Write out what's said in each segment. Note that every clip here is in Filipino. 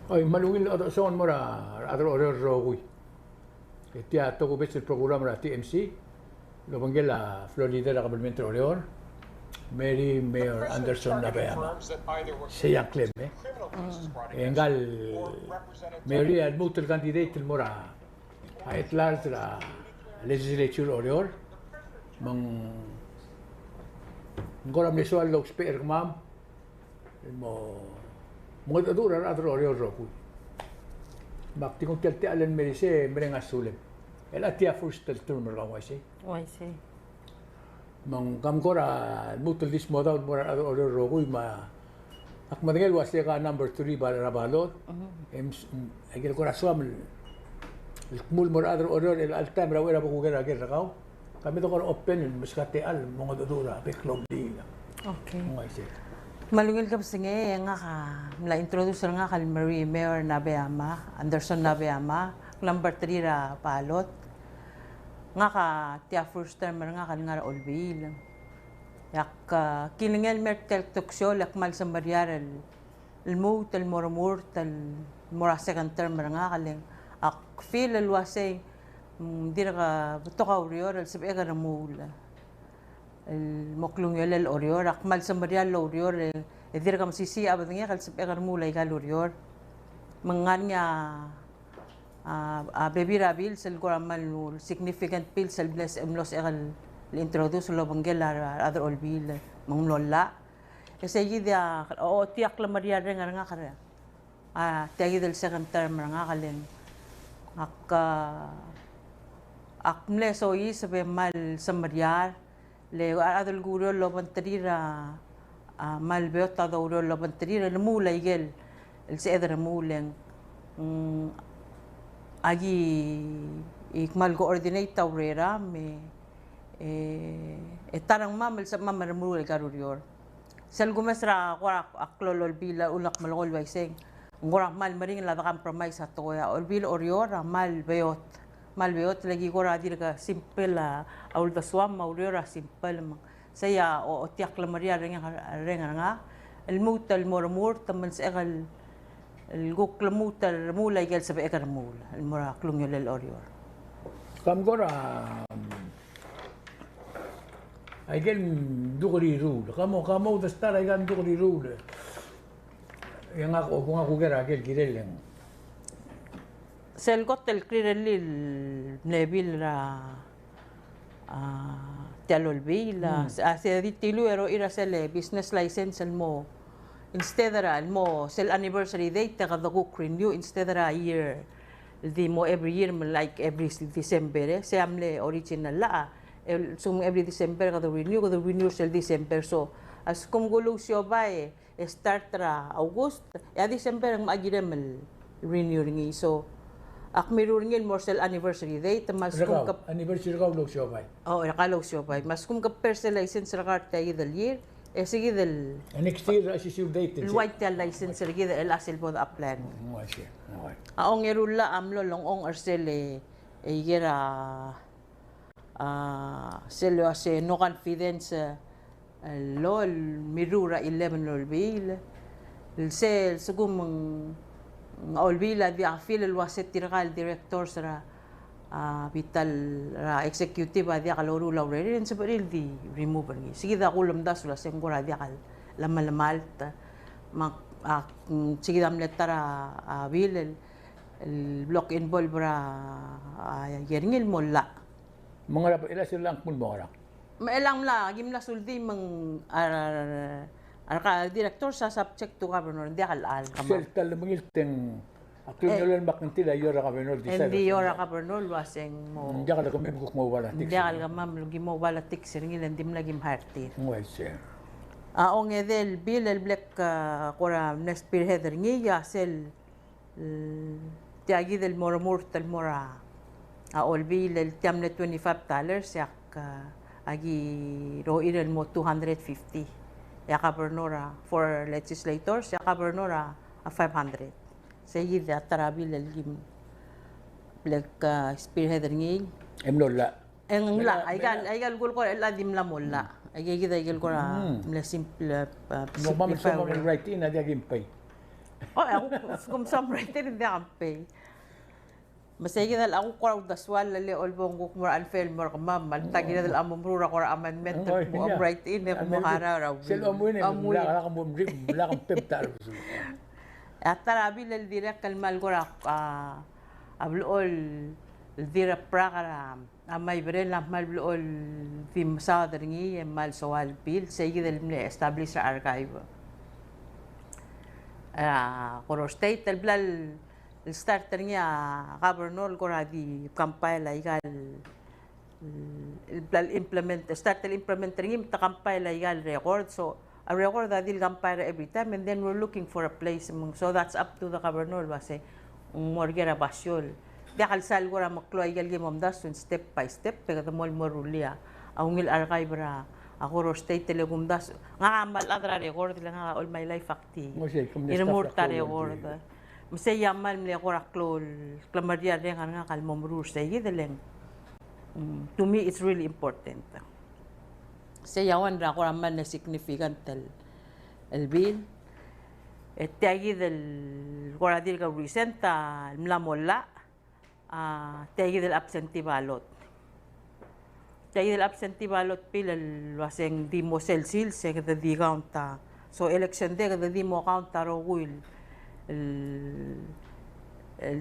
Ay malungil ato son mo ra ato oro rogui. Tia to ko besil programa ra TMC. Lo bangela Florida la government oro. Mary Mayor Anderson Nabeyama. Siya claim eh. Engal Mary al mutul candidate mo ra at large ra Legislature oro. Mang ngoram ni soal lo spear mam mo mo adura adro oro roku bakti kung tilte alen merise merenga sulim el atia first term lang wasi Wasi. mang kam kora mutul dis moda mora adro roku ma ak madengel wasi ka number 3 para rabalot agil kora swam el mul mora adro oro el altam ra wera ko gera gera kaw kami to kora open miskate al mo adura be club di Okay. wasi Malungil ka sa nga ka, introduce nga kay Mayor Nabeyama, Anderson Nabeyama, number 3 ra palot. Nga ka, tiya first term nga nga olbil. Yak kilingel mertel tuksyo, yak mal sa mariar, mo, tal mormur, tal mora second term nga kaling. Ak feel alwasay, di na ka, buto ka uriyor, sabi ka na mula. El moklung el orior akmal sa Maria orior edir kam sisi abad nga kal sep egar mulay kal orior mangan nga baby rabil sel goramal significant pill sel bless emlos egal introduce lo banggel other all bill manglolla kasi yida o tiak la Maria renga nga kara tiagi del second term nga kalen akmle so yi sabe mal sa Maria le adol guro lo bantrira malbeot ta guro lo bantrira le mula igel el se edra muleng agi ikmal coordinate tawrera me tarang mamal sa mamar mula garurior sel gumesra qora aklolol bila ulak malol waiseng ngora mal maring la compromise atoya olbil orior mal beot lagi ko radir ka simple aul da swam maulera simple saya o tiak la maria renga nga el mutal mormur taman sa egal el guk la mutal mula igel sa ekar mula el mura klungyo lel orior kam gora aigen dugri rule kamo da star aigan dugri rule yang ako kung ako gera gel gireleng sel gotel krirelil nebil ra tialolbi la se ditilu ero ira sel business license mo instead ra mo sel anniversary date ka the cook renew instead ra year di mo every year like every December se amle original la sum every December ka the renew sel December so as kung gulo siya ba start ra August December ang maagirem renew ngi so ak mirurngil morsel anniversary date mas kung kap anniversary ka log siya bay nakalaw siya bay mas kung kap personal license ra karta idal year sige dal next year assessure date white tail license ra gid el asil po apply okay aong erulla amlo long ong arsel yera selo ase no confidence lol mirura 11 lol bil el sel sugum olbila di afil el waset tirakal director sa vital executive di kaloru laurel sa baril di remove ni sige da kulam da sula sengora di kal lamal mak sige dam letara bil el block involve ra yeringil molla mga ila silang pun mga maelang la gimla suldi mang ka director sa subject to governor di al seltal mangilteng aklinol makantila yora governor di sa hindi yora governor waseng mo hindi ka kami mo wala hindi ka mam lugi mo wala tiksir ngilan dim lagim hartir wala aong edel bill el black kora next spearheader ngiya sel tiagi del mormur tal mora all bill el tiamle $25 yak agi roir el mo 250 ya gobernora for legislators ya gobernora 500 sayid atarabil el black spearheader ngi emlola engla aigal gol ko el adim la molla ay gida igil ko na simple no mami so right in adi gimpay Oh, ako, kung some writer, hindi ako pay. Masaya dal ako crowd daswal lali olbong ko mura unfair mura ka ma'am maltagi na dal amumrura ko amendment mo am right in ko mo hara raw sel amuin mula ka mo mula ka peptar atara bil direct kalmal ko ra ablol dira prakara amay brel na malbol tim sa dringi mal sawal bil sige dal establish sa archive Koror state talblal starter niya governor ko di compile igal implement ring ta compile igal record so a record adil compile every time and then we're looking for a place so that's up to the governor base morgera basyol dakal sal ko ra maklo igal gimom das step by step pero mol morulia awngil archive ra ako state telegum das nga mal adra record lang nga all my life acti irmurta record Masaya yamal mli ako raklol klamaria rin nga kalmomrur sa deleng. To me it's really important. Saya yawan ra ko raman na significant el bill. Tiagi del koradir ka recent mlamolla tiagi del absentee ballot. Tiagi del absentee ballot bill waseng di mo selsil se kada di count so election day kada di mo count ro will el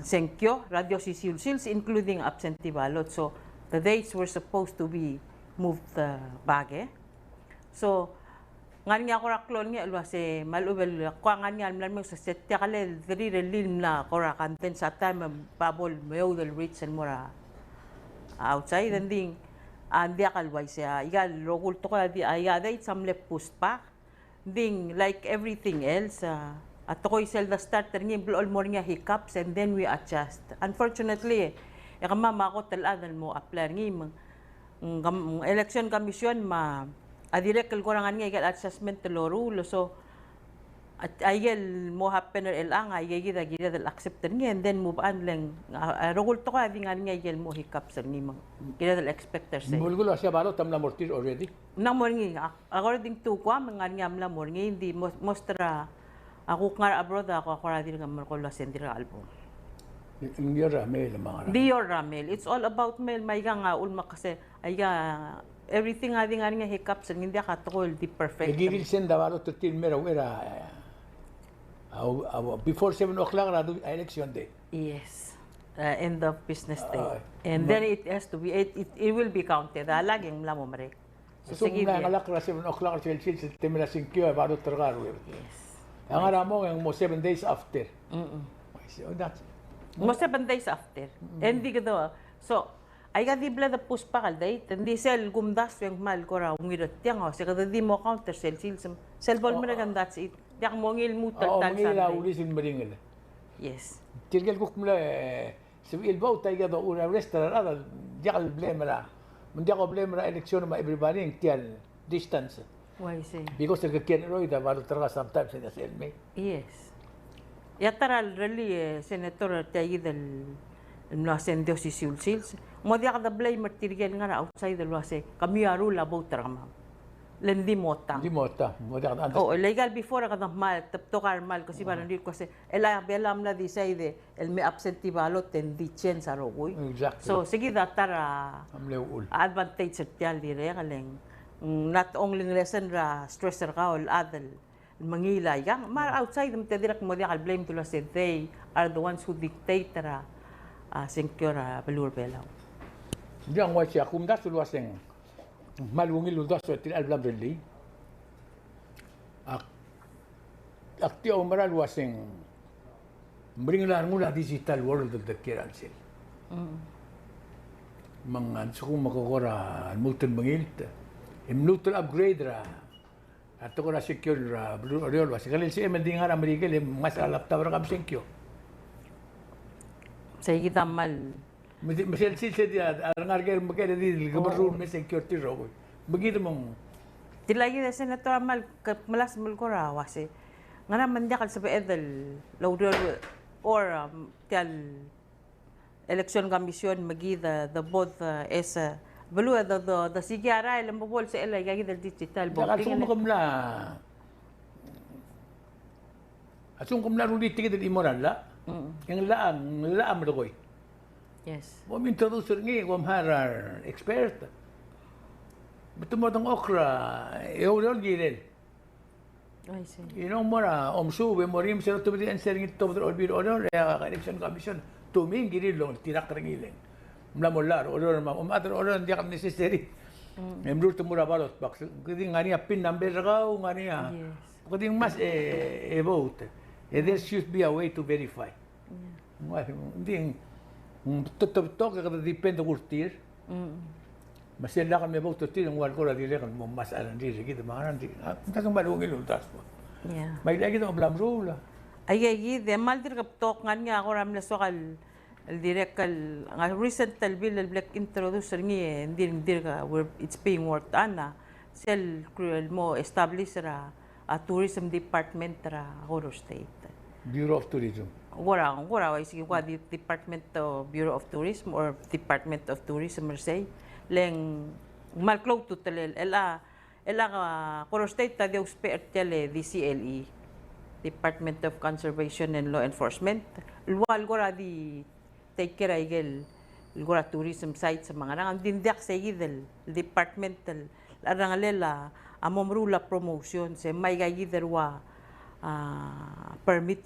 senkyo, radio sisilsils, including absentee ballot. So, the dates were supposed to be moved back. So, ngan nga ko raklon nga, kasi malubel, kwa ngan nga, malamang sa setya kale, diri relin na ko rakanten sa time, babol, mayo del rich and mura outside, and ding, andi akalway siya, igal, rogul to ko, ayada, it's some lep puspa, ding, like everything else, at ako'y sell the starter niya, all more niya hiccups, and then we adjust. Unfortunately, mama ko taladan mo apply niya, election commission, direct ko nga igal adjustment to rules. So, at ayel mo happen ang ayel gida dal accepter niya, and then move on lang. Rogul to ka, di nga igal mo hiccups niya, gida dal expecter say. Mulgulo siya balo, tam na mortir already? Nang morning, according to ko, mga nga mla morning, hindi mostra. Ako nga abroad ako radil nga markolo sendira album. Diyor Ramel mga. Diyor Ramel. It's all about mail may nga ulma kasi ay everything nga hiccups hindi ka tol di perfect. Gigil senda balo 13 mera wera. Before 7 o'clock na election day. Yes. End of business day. And then it has to be it will be counted. Laging mla mo mare. So sige. Nga ngalak ra 7 o'clock sa Chelsea temela 5 balo tergar. Yes. Ang ara mo yung 7 days after. So that's mo 7 days after. Hindi ka daw. So, ay ka di bla da puspa kalday. Hindi sel gumdas yung mal ko raw ngirot yang o. Sa kada di mo counter sel sel bol mo na that's it. Yak mo ngil mo tal sa. Oo, ulisin maringil. Yes. Tirgal ko kumla sa ilbaw tayo do una restaurant ada diak blame ra. Mundi ako blame ra eleksyon ma everybody ang tiyan distance. Why say? Because the kian roy da baru terga sometimes in the me. Yes. Yataral really senator tayo del nasendio si Silsils. Mo dia kada blame material nga outside the wase. Kami aru labo terga ma'am. Lendi mota. Di mota. Mo dia kada. Oh, legal before kada mal to mal kasi parang di kasi ela belam na di say de el me absentee ballot and di chen sa rogoy. Exactly. So sige datara advantage sa tial dire kaleng. Not only lesson ra stressor ka all adal mangila yang mar outside mo direct mo dia kal blame to la said they are the ones who dictate ra secure balur belaw diang wa siya kum das luaseng malungil ludas til alblam relli akti umara luaseng bringlar mula digital world of the kiransil mangan suku makokora multen mangilta Imnutul upgrade ra. Ato ko na secure ra. Real was. Kalil si MLD nga Amerika mas alap ta ra kam secure. Say kita mal. Masel silse dia arangar ger magkaya di gobernador may security ro. Begitu mong. Tilagi na senator mal malas mul ko ra wase. Nga naman dia kal sa edel laudol or tal election commission magi the both is Balu the sigara ilang bobol sa elay gagi del digital Jakal suko makamla. At kung naruli tiket din imoran la, yung laang malukoy. Yes. Wam introducer ngi, wam harar expert. Betul mo tong okra, eulol gilel. I see. Inong mora, omsu, we morim sila tubidi ang sering ito, olbir olor, election commission, tuming gilil long, tirak ringilin. Mlamolar, olor, umater olor, hindi ka necessary. Member tumura balot, bak, kadi nga niya pin number raw, nga niya. Yes. Kadi mas vote. There should be a way to verify. Hindi, tutok kada depende kurtir. Masih lah kan memang tu tidak muat kau lagi kan masalah diri kita mana nanti. Kita kan baru ngilul tas. Yeah. Baik lagi tu belam rula. Ay, de mal dir kaptok nga ako ram na sokal direct nga recent bill black introducer ngi dir ka where it's being worked on na sel cruel mo establish ra a tourism department ra Koror State. Bureau of Tourism. Wala ay sige kwa Department of Bureau of Tourism or Department of Tourism or say leng malklaw to talel ela Koror State ta deus pertele DCLE Department of Conservation and Law Enforcement luwal gora di take care igel gora tourism site sa mga nang dindak sa igel departmental arangalela amomrula promotion sa may gayderwa permit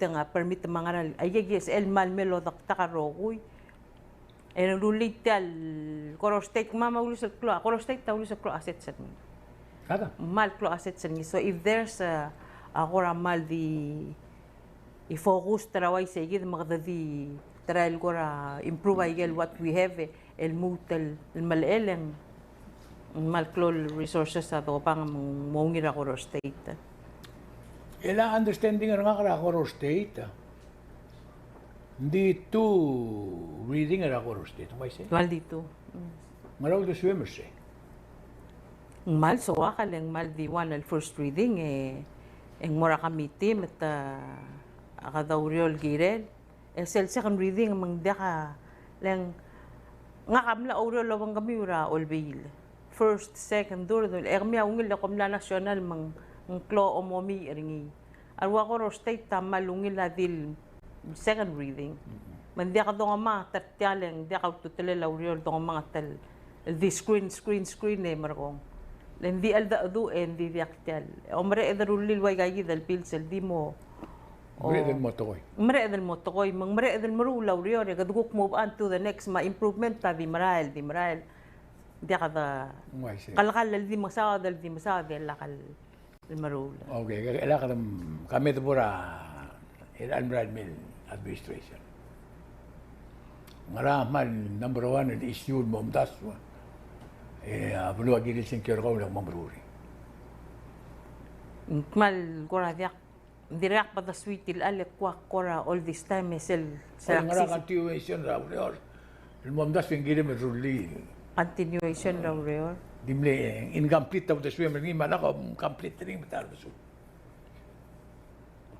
mga ay el malmelo taktarogoy and rulital Koror State mamaulis sa klo Koror State taulis sa klo assets sa ni Kada. mal klo assets sa ni so if there's akora mal di i-focus taraway sa igid magdadi trail gora improve igel what we have el mutal el maleleng mal klo resources sa to pang mongira Koror State Ela understanding nga kara Koror State. Hindi tu reading nga Koror State. May say. mal dito Maraw the swimmers eh. mal so akaleng mal di one al first reading ang mura kami team at akadawriol girel sel second reading mang daka lang nga kamla oriol lawang kami ura olbil first second third kami ungil kom la national mang klo omomi ringi arwa Koror State tamalungil adil second reading man dia ka dong ma tatyaleng dia ka tutele lauriol dong mga tel the screen markong lendi alda adu en di diaktel omre edarulil way gayi dal pilsel di mo Mare del motokoy. mare edel maru lauriol gaduguk move on to the next ma improvement ta di maral dia ka da May say. kalakal di masawa dal lakal marula Okay, ela kami tu pura el Almral Mill Administration. Ngaramal number 1 el issue mo mdas. Abulu agil sin kero ko lang mamruri. mal gora direct pa da sweet il alek kwa kora all this time sel Ngara continuation raw reor. El momdas yung gili meruli. continuation raw reor Dimle incomplete of the swimmer ni malako complete ring betal so.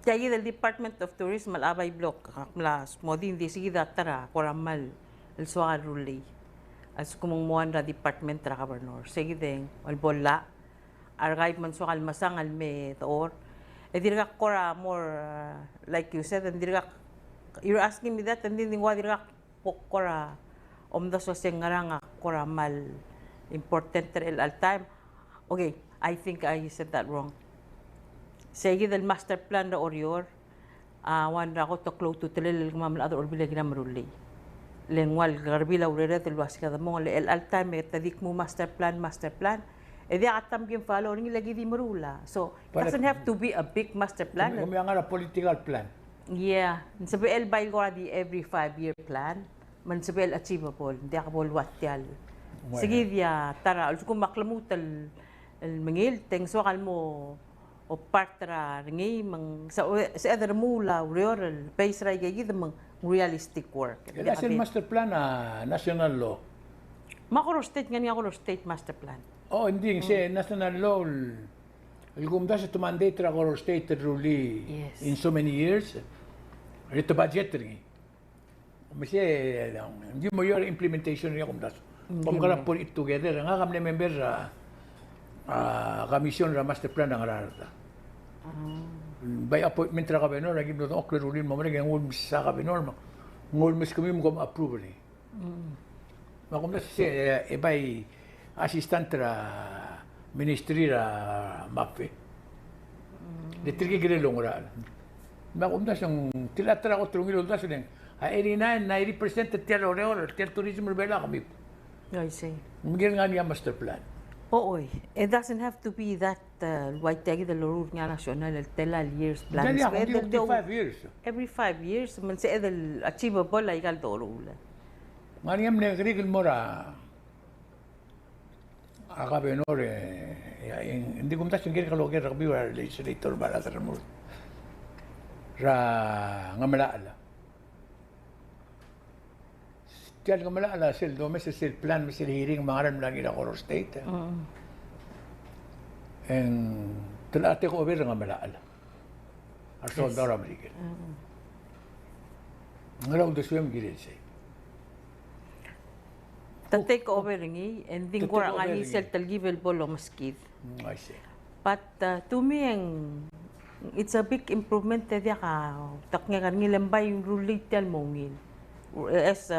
kaya del Department of Tourism malabay block kaklas modin di sige tara koramal el suar ruli as kumumuan ra department ra governor sige deng al bolla archive man so kalmasang al me toor dirga kora more like you said and dirga you're asking me that and then wa dirga kora omda so sengaranga kora mal important all time. Okay, I think I said that wrong. Sige del master plan ra orior, wan ra ko to close to telel mamal other orbila gina maruli. Lengwal garbila urere del wasika da mo el all time tadik mo master plan. E di atam gin follow ni lagi di marula. So, it doesn't have to be a big master plan. Kami nga political plan. Yeah, sabi el bay ko di every 5-year plan. Man sabi el achievable, di ka bol watyal. Sige dia tara also kung maklamutal mangil teng so kalmo o partra ngi mang sa other mula real base ra gid mang realistic work. Kaya master plan national law. Koror State nga Koror State master plan. Oh, hindi kasi national law el gumda sa mandate ra Koror State ruli in so many years. Ito budget rin. Kasi hindi mo yung implementation niya kumdas. Kung kala put it together, nga kami member sa commission ra master plan ng rarata. by appointment ra Gobernador, naging doon okler ulin mo man ngul sa Gobernador, ngul mis kami mo approve ni. Makum na siya by assistant ra ministry ra MAPE. Ditrigi gilong ra. Makum na siyang tilatra ko tulungin ulit sa 89-90% tiyan Koror, tiyan tourism rebela kami. I see. Mungkin nga niya master plan. Oo, it doesn't have to be that white tagi the lorur nga national telal years plan. Dali ako, hindi 5 years. Every 5 years, man sa edel achievable ay kal dorula. Nga niya mnegrigil mo ra. Akabenor hindi ko mtas yung kaya kalogir ra biwa legislator para sa mo. Ra nga malaala. Tiyan nga malaala sil do mes sil plan mes sil hearing mangaran lang ila Koror State. En tulate ko over nga malaala. Arso dara American. Ngalaw do swim gilid say. The take over ngi ending ko ang ani sel talgivel bolo maskid. I see. But to me it's a big improvement dia ka taknya kan ngilambay yung ruling tel mongil. As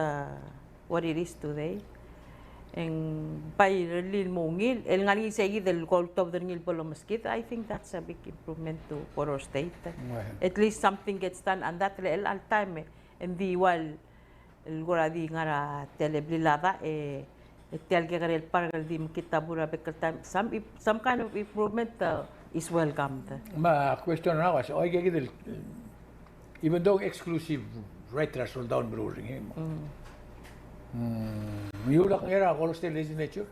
what it is today. And by really mongil, el nga ni segi del call top del ngil bolo maskid, I think that's a big improvement to Koror State. At least something gets done and that el all time and the wal el goradi nga ra teleblilada tel ke karel pargal di kita bura bekal time some kind of improvement is welcomed. Ma question na was oy gigil even though exclusive right rational down ruling him. Yulak era Koror State Legislature.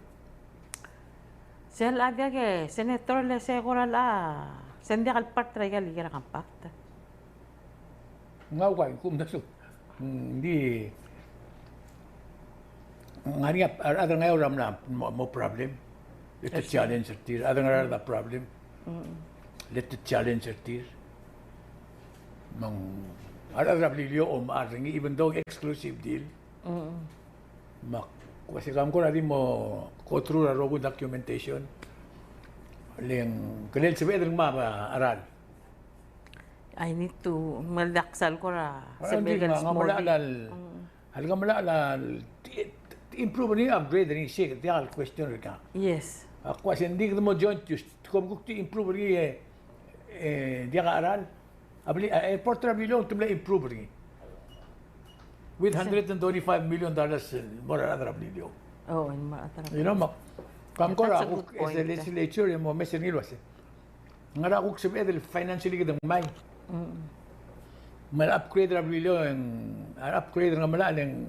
Sel adia ke senator le segural sendikal partra gal gira compact. Ngaw kay kum naso hindi ngani ada ngaw ram na mo problem. Let the challenge tir ada ngaw the problem. Let the challenge tir. Mang ada rablilio maaring even though exclusive deal. Kasi kam ko na din mo go through a robo documentation. Leng kalel sabi ng aral. I need to maldaksal ko ra sa legal small. Halga malaalal improve ni upgrade ni siya kaya question ka. Yes. Ako kasi hindi mo joint use kung gusto improve ni dia ka aral. Abli airport travel tumla improve ni. With $125 million more other video. Oh, in other. You know, kam ko ra ako sa legislature mo mesen nilo kasi. Ngara ako sa edel financially gidang may. Mal upgrade ra video and upgrade nga mala ng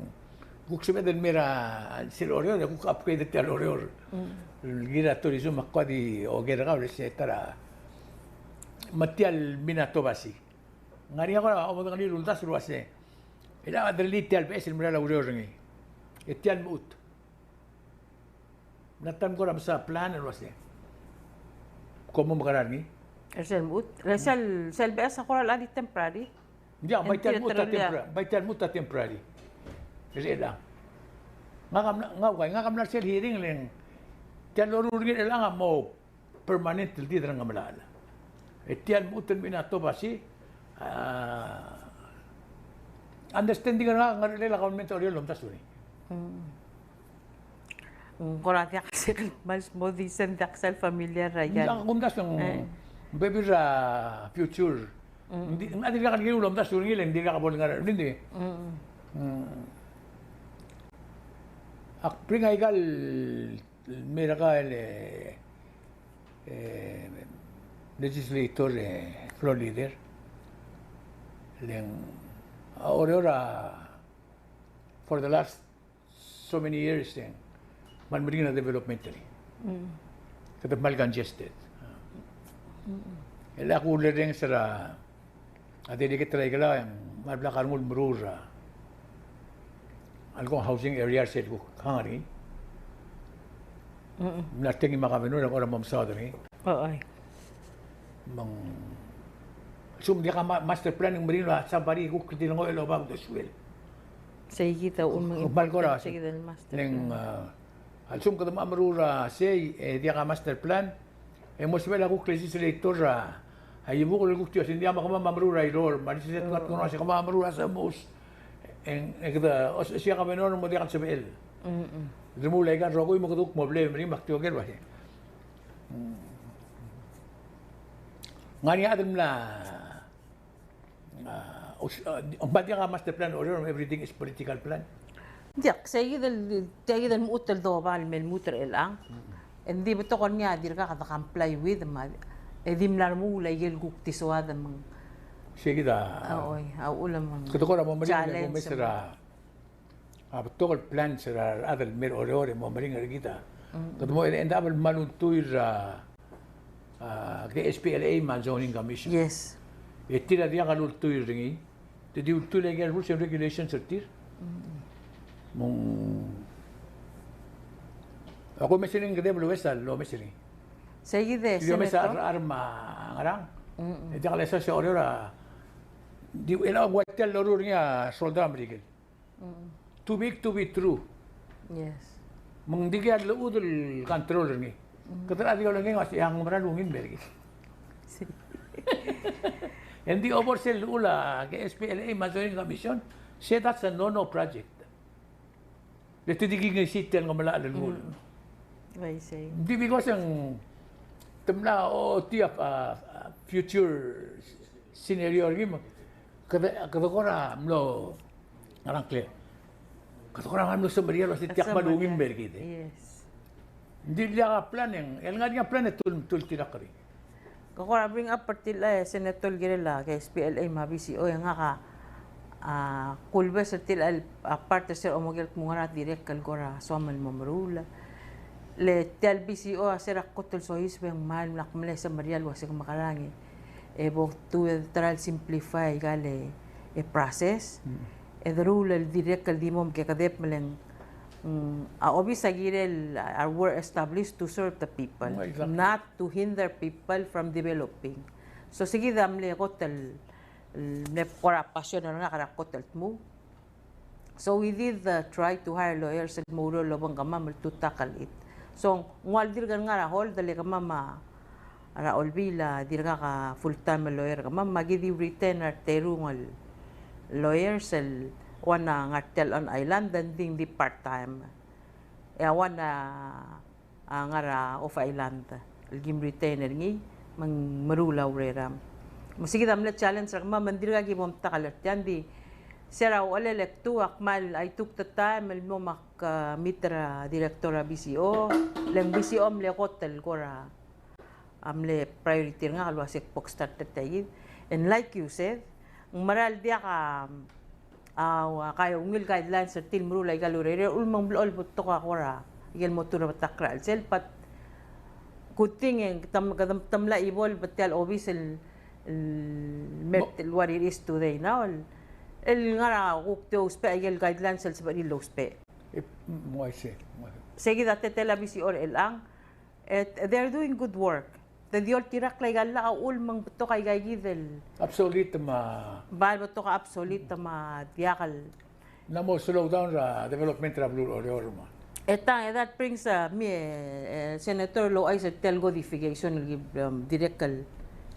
kung sa edel mera siloryo kung upgrade at siloryo. Gira tourism makwadi o gira ka ulit tara. Matial minato basi. Ngari ako ra ako ng nilultas ruwase. Ila adrili tial PS mula laureo ringi. Etial muut. Natam ko ram sa plan ano siya. Komo makaran ni? Sel muut. Sel BS ako ra di temporary. Hindi, baitan muta temporary. Kasi lang. Ngakam na sel hearing lang. Tial loro ringi lang mo permanent di drang malala. Etial muutan minato basi. Understanding nga nila government oriol lumtas ni. Korati kasi mas mo di sendaksal familiar ra yan. Ang kumdas ng baby ra future. Hindi ka kanil lumtas ni hindi ka kabol nga hindi. Akpring ay gal mera ka legislator floor leader. Leng Aurora, for the last so many years, man bring na developmentally. Kada mal congested. Ela ko lereng sara adedikit try gala yang mabla karngul murura. Algo housing area set ko kangari. Nating makabeno ako ra mamsado ni. Oo. Mang sum dia ka master plan ng marino sa bari ko kitin ngo elo bag the swell. Say kita un mga sige del master. Neng alsum ka ma marura say dia ka master plan mo swell ako legislator Hay mo ko lugu tiyo hindi ama kama mamrura iror, marisit ko kuno siya kama mamrura sa mus. En kada os siya kami no mo diyan sa bel. Dumulay kan rogoy mo kaduk problem ring maktiogel ba. Ngani adam la ang badya ka master plan or everything is political plan. Diyak, saya mutal dobal mel muter elang. Hindi beto kon niya dir ka comply with ma. Edim lar mo lay gel gukti suada mang. Sige da. Oy, ulam mang. Kuto ko ra mo mali mo mesra. Betul plan sera adal mer ore mo mali ngar kita. Kuto mo enda abal manuntuir ke SPLA man zoning commission. Yes. Tira dia kalul tuir ringi. Jadi utul lagi rules and regulations sertir. Mong ako mesiling gede belum wesal lo mesiling. Sige Yo mesa arma ngarang. Edi kala sa se orora di ela guatel lorur niya solda amerikel. Too big to be true. Yes. Mong diga lo udul controller ni. Kata adi kalau ngi yang meralungin bergi. Hindi oversell ula ke SPLA Mazoning Commission. Say that's a no-no project. Dito digiging sitel ng malalan mo. I say. Hindi because ang temla o tiap future scenario lagi kada ko na mlo ngarang clear. Kada ko na mlo sa Maria lo si tiak malungin bergi. Yes. Hindi dia plan yang nga dia plan tul tirak rin. Kako na bring up partila Senator Girela kay SPLA mabisi o nga ka kulba sa til parte sa omogel mungara direct kalgora soman mamrula le tel BCO asera kotol so hisbe mal nakmle sa Marial wasi makarangi bo to tral simplify gale process the rule direct kal dimom ke kadep meleng obvious agirel were established to serve the people, not to hinder people from developing. So sige damle kotel ne kora passion na karakotel mo. So we did try to hire lawyers at muro lobang kama to tackle it. So ngwal dir nga hol dali ka mama ra olbila dir ka full time lawyer ka mama gidi retainer terungal lawyers wana ngartel on island dan ding di part time wana ngara off island gim retainer ngi mang marula ureram masigi damle challenge rakma mandir ga gimom takalat yan di sera wala lektu akmal I took the time mo mak mitra direktora BCO leng BCO mle hotel kora amle priority nga kalwasik pok start tayo and like you said maral dia ka kayo ungil guidelines sa til murulay galurere ulmang blol buto ka kora igel motor batakral sel pat good thing tamla ibol batal obis el what it is today now el ngara ukto uspe igel guidelines sa bari lo uspe mo ise sige dati televisi or elang they're doing good work the diol tirak lay galla ulmang buto kay gigidel absolute ma bal buto ka absolute ma diakal na mo slow down ra development ra blue or ma that brings me Senator Lo ay sa telgo codification direkal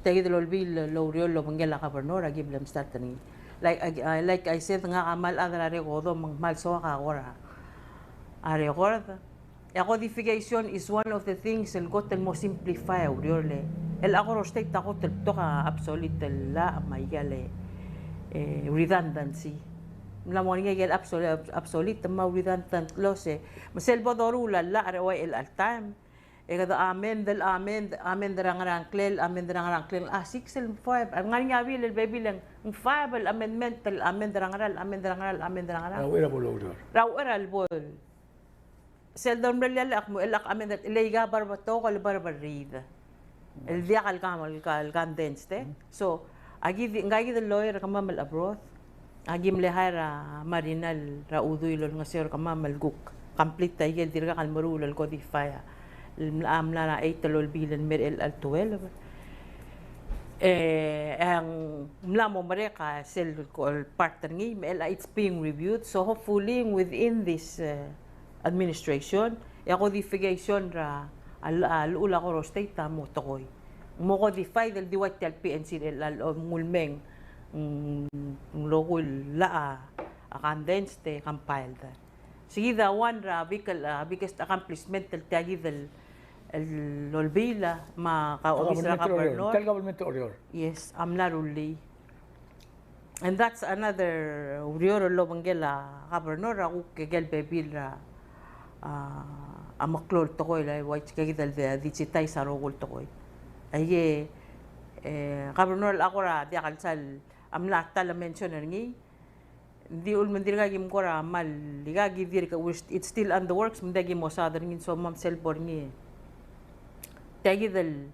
tagid lolbil lo riol lo mangela governor give them start ni like I said nga kamal adra re godo mang mal so ka ora are gorda codification is one of the things el gotel mo simplify uriole el agoro state takot el toka absolute la maigale redundancy la mo nga gel absolute ma redundant lose masel bodorula la arwa el al time kada amen darang klel 6 ang nga bil el baby lang 5 el amendment el amen darang wala bolo raw eral bol seldom relal akmo elak amen dat ilayga barbato kal barbarida el dia kal kamal kal condense so agi ngagi the lawyer kamamal abroad agi mlehara marinal raudu ilol nga sir kamamal guk complete tayel dirga kal marulal codify amla na 8 talol bilan mer el al 12 ang mla mo mareka sel partner ngi it's being reviewed so hopefully within this administration codification ra al ula ko state mo tokoy Mo-codify del diwat tel PNC del ngulmeng local laa condensed compiled. Sige da one ra biggest accomplishment del tiagi del lolbila ma ka-office ra governor. Tel government orior. Yes, amlaruli. And that's another urioro lobangela governor ako kegel bebil ra amaklol to ko ila white kagidal digitay sa rogol to ko. Ay governor ako ra di kalsal amla tala mentioner ngi di ul mandir ga gim ko ra mal liga gidir ka it's still on the works mendagi mo sa ngin so mam selbor ngi. Tagidal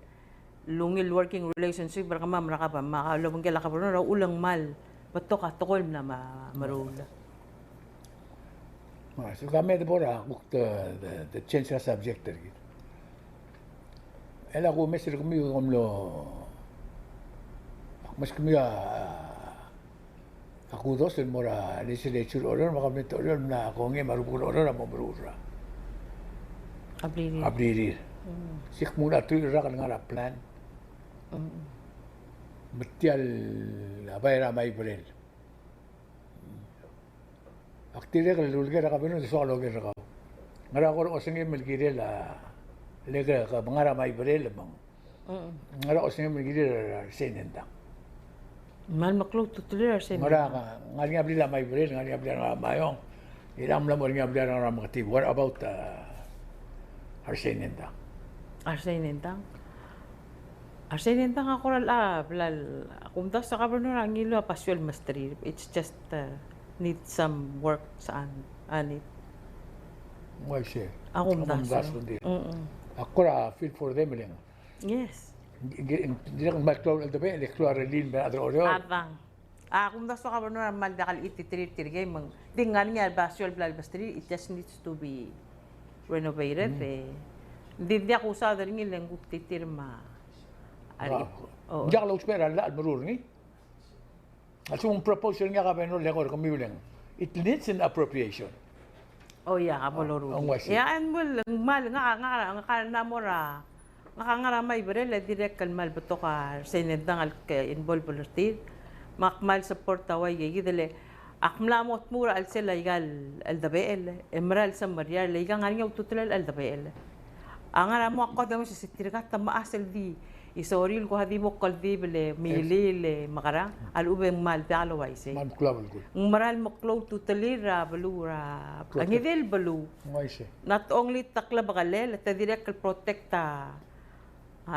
lungil working relationship barka mam ra ka ba makalobangela governor ra ulang mal bato ka tokol na marula. So kami de bora the change the subject tergit. Ela ko mesir kami komlo mas kami aku dos el mora legislature order makamit order na ako ngi marupul order mo berura. Abrir. Sik muna tu ra kan ngara plan. Betial abayra may brel. Aktire ka lulger ka bino so loger ka. Ngara ko osingi milgire la lega ka ngara may brel bang. Ngara osingi milgire senenda. Mal maklo tutulir senenda. Ngara ka ngari abri la may brel ngari abri la mayong. Ilam la mo ngari abri la makati. What about arsenenda? Arsenenda. Arsenenda nga koral blal kung daw sa governor ang ilo pasyol mastery. It's just need some work sa anit. Well, siya. Akong daso. Ako ra feel for them lang. Yes. Hindi lang mag-cloud al dabe, elektuar relin ba adro oryo. Abang. Kung daso ka governor ang maldakal ititir-tirgay mang dingan nga pasyol blal mastery, it just needs to be renovated. Hindi ako sa daring ilang titirma. Diyak lang spera la almarur ni. Also un proposal nga ka no lekor kami ulang. It needs an appropriation. Oh yeah, kaboloro. Yeah, and well, mal nga namora. Nga may brel direct kalmal beto ka senedang al involve politi. Makmal support taway gidele. Akmlamot mura al sela igal al dabel. Emerald sa Maria liga nga nga tutulal al dabel. Ang nga mo ako damo sa sitirgat maasel di. Isoril ko hadi mo kaldi bele milile makara al ubeng mal dalo waise Man klawal ko. maral mo klow tutalira balura angidel balu Waise. not only takla bagalel ta direct protecta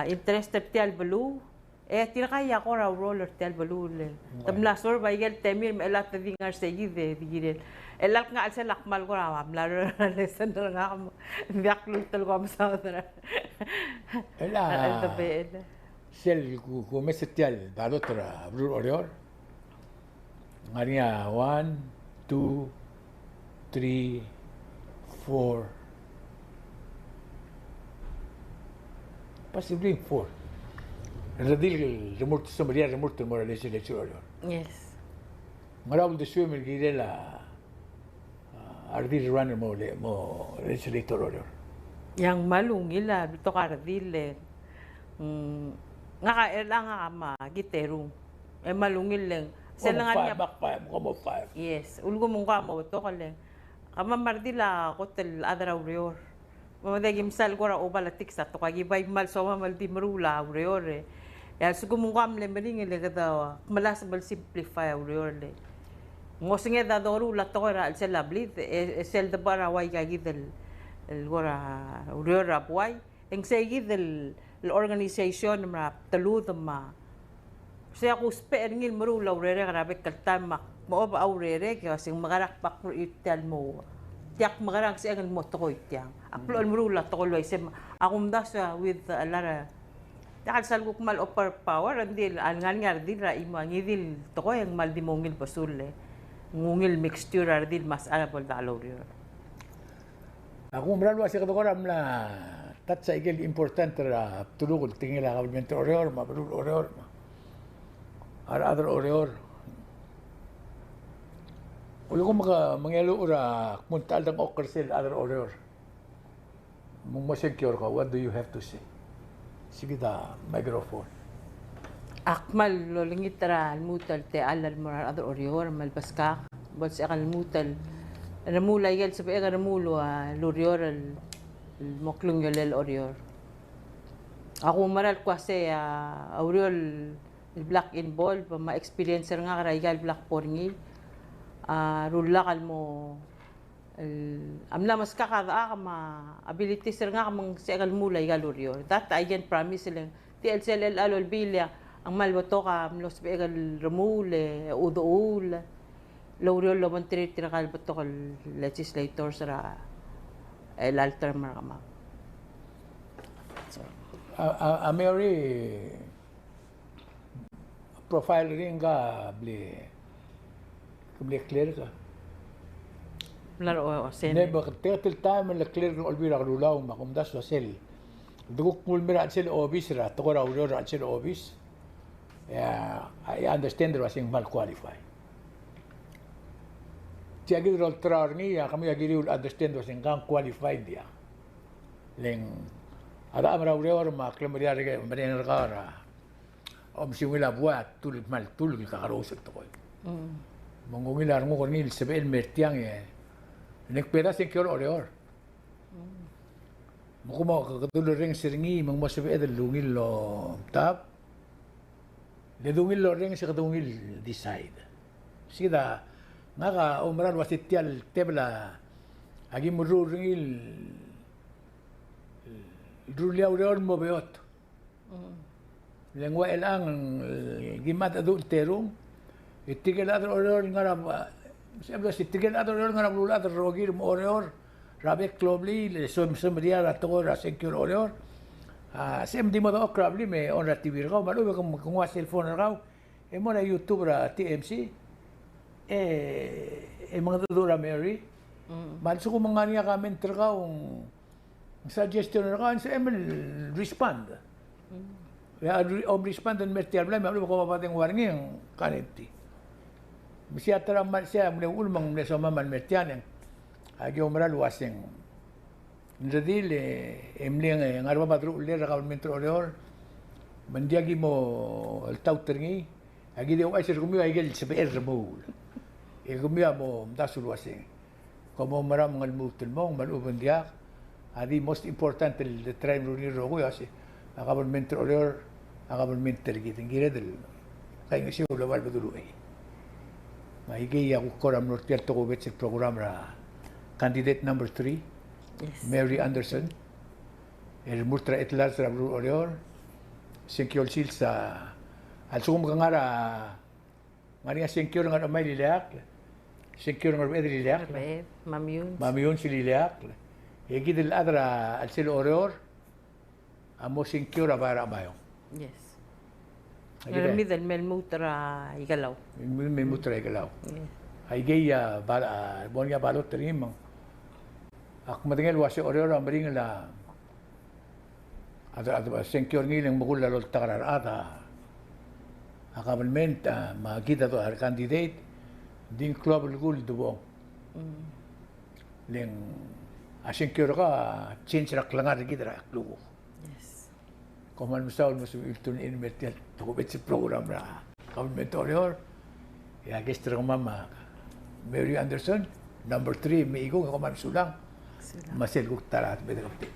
interested tial balu tira kaya ko raw roller tial balu le tamla sor baigel temir melat dingar segide digirel elak nga al lakmal ko raw amla lesson nga biak lutal ko sa Ela. Sel ku mesetial barotra brur orior. Ngaria 1 2 3 4 possibly 4. Radil remort somaria remort mora legislature orior. Yes. Ngaraw de suyo mirgirela ardil runner mo legislator orior. Yang malungila bito kardile nga ka lang nga ma gitero malungil lang sila nga niya back 5 como 5 yes ulgo mong ka mo to kalen kama mardila ko tel adra urior mamadagim sal ko ra obalatik sa to kagibay mal so mal di marula urior ya sugo mong kam le malingil kada malas bal simplify urior le ngosinge da doru la to ra al selablit sel de bara way kagidel الورا ورا بواي إن سيجي الorganization مرا تلود ما سيأكو سبيرني المرو لو ريري غرابك كلتان ما أوب أو ريري كياسين مغرق بقر إتال مو تياك مغرق سيأكل موتوي تيان أكلو المرو لا تقول ويسم أقوم داسا with a lot of dahil salgo kumal upper power andil alngan ardil ra imo ngidil to yang mal di mongil basule ngungil mixture ardil mas alapol dalor Ako mralo sa kadokoram na tatsa igel importante ra tulugol tingil ka government orior mabrul orior other orior ulo ko mangelo ura muntal dang occursil other orior mong secure ka what do you have to say Sige da, microphone. Akmal lolingitra almutal te alal morar ador orior malbaskak bot sa kalmutal ramula igal sa pega ramulo lorior al moklung yolel orior. Ako maral kwase oriol black in ball pa ma-experience nga karaigal black porngi rulakal mo amla mas kakada ma ability sir nga kamang siagal mula igal orior. Data again promise lang TLCL alol bilya ang malwato ka mlos begal remule udoul lawriol lobon tirakal bato kal legislator sa el alter marama. A Mary profile rin ka bli clear ka. Laro sen. Ne ba till time la clear no albira lulaw makumdas wasel. Duguk mulmira sel obis ra to ra uro ra sel obis. I understand there was mal qualified. Tiagi rol trar ni kami agi understand was gang qualified dia. Leng ada amra uro ma klemaria re marin ra simula buat tulid mal tulid ka karosek to ko. Mongongila ngo kornil sebel mertiang nek pera se kyor oreor. Mo kakatulo ring siringi mang mosabe ed lungil lo tap. Le dungil lo ring se kadungil decide. Sida nga ka umran wasitial tebla agi muru ringil rulia oreor mo beot. Lengua elang gimat adulterum itigel oreor ngara Siyempre, si tigil ato rin nga naglula ato rogir mo oreor, rabek klobli, sumriya rato ko rasekyur oreor. Siyempre, di mo daw krabli, may on ra TV rakaw, maluwi kung kumuha cellphone rakaw, mo na YouTube ra TMC, mga dudura Mary, malso ko mga niya comment rakaw, suggestion rakaw, so respond. Respond and mertial blay, maluwi ko mapating warning yung kanenti. Siya teramat siya mulai ulmang mulai sama man mertian agi umral waseng jadi emling ngarba madru le rakal mentro leor mendiagi mo tau terngi agi de waiser kumi agi seber mo kumi mo dasul waseng como maram ngal mutul mo malu bendiak adi most important the train runir rogo yasi akabon mentro leor akabon mentel gitingire del kay ngisi ulawal bedulu Maigi ako koram nortier to ko sa program ra candidate number 3 Yes. Mary Anderson murtra etlar sa Bru Orior senkyo sil sa alsum ngara ngari senkyo nga may liliak senkyo nga liliak mamyun si liliak gidil adra al sil Orior amo senkyo ra para bayo. Yes. Ngarami dal mel mutra igalaw. May mutra igalaw. Ay gaya bala bonya balot terimang. Ak matingel wasi oreora maringel la ada senkyor ngiling magul lalo takarar ata. Akabalment makita to ar candidate din club lugul dubo. Leng asenkyor ka change ra klangar gidra lugo. Koman misaul musu iltun in mertial to betsi program ra government orior ya gestra mama Mary Anderson number 3 mi igo koman sulang masel guk tarat bedakapti